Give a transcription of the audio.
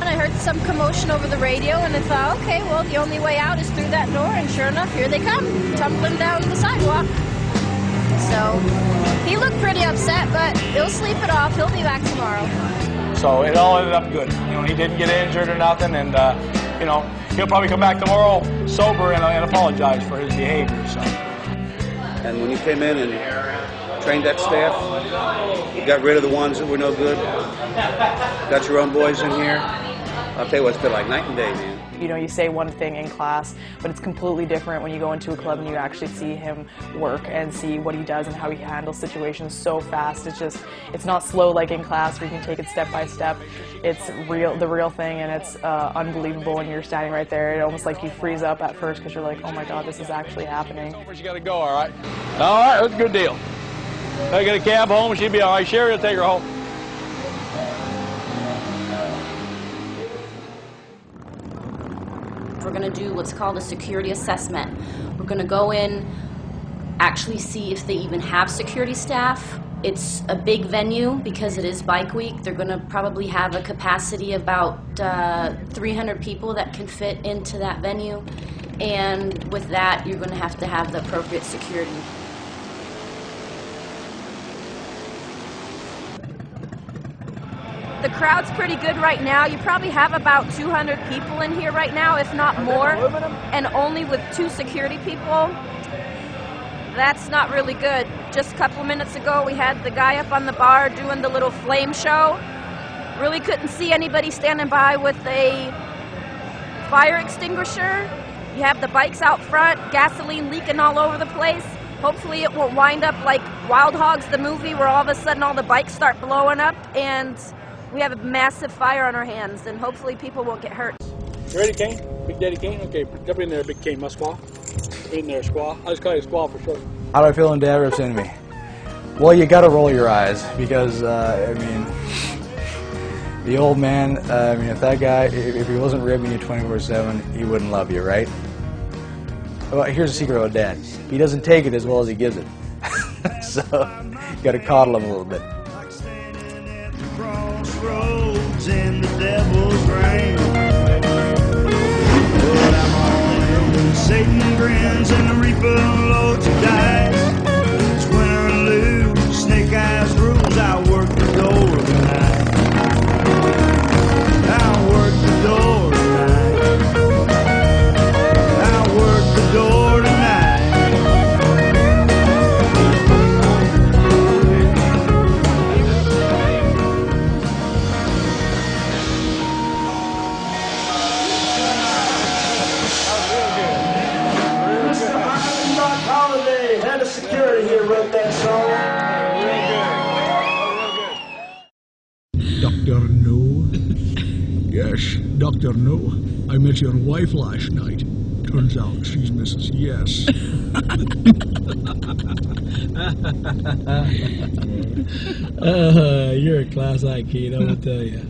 And I heard some commotion over the radio, and I thought, okay, well, the only way out is through that door, and sure enough, here they come, tumbling down the sidewalk. So he looked pretty upset, but he'll sleep it off. He'll be back tomorrow. So it all ended up good. You know, he didn't get injured or nothing, and you know, he'll probably come back tomorrow sober and apologize for his behavior. So. And when you came in and trained that staff, you got rid of the ones that were no good, got your own boys in here. I'll tell you what, it's been like night and day, man. You know, you say one thing in class, but it's completely different when you go into a club and you actually see him work and see what he does and how he handles situations so fast. It's not slow like in class where you can take it step by step. It's the real thing, and it's unbelievable when you're standing right there. It almost like you freeze up at first because you're like, oh my God, this is actually happening. She got to go, all right? All right, that's a good deal. I get a cab home, she'll be all right. Sherry will take her home. We're going to do what's called a security assessment. We're going to go in, actually see if they even have security staff. It's a big venue because it is bike week. They're going to probably have a capacity of about 300 people that can fit into that venue. And with that, you're going to have the appropriate security. The crowd's pretty good right now. You probably have about 200 people in here right now, if not more, and only with 2 security people. That's not really good. Just a couple of minutes ago, we had the guy up on the bar doing the little flame show. Really couldn't see anybody standing by with a fire extinguisher. You have the bikes out front, gasoline leaking all over the place. Hopefully it won't wind up like Wild Hogs, the movie, where all of a sudden all the bikes start blowing up and we have a massive fire on our hands, and hopefully people won't get hurt. You ready, Kane? Big Daddy Kane? Okay, jump in there, Big Kane. My squaw. In there, squaw. I just call you squaw for short. How do I feel when Dad rips into me? Well, you got to roll your eyes because, I mean, the old man, I mean, if that guy, if he wasn't ribbing you 24/7, he wouldn't love you, right? Well, here's a secret about Dad. He doesn't take it as well as he gives it. So, you got to coddle him a little bit. Crossroads in the devil's rain. But I'm all in when Satan grins and the reaper loads the dice. It's win or lose, snake eyes rules. I'll work the door tonight. I'll work the door tonight. I'll work the door tonight. Head of security here wrote that song. Dr. No. Yes, Dr. No. I met your wife last night. Turns out she's Mrs. Yes. You're a class act, kid, I will tell you.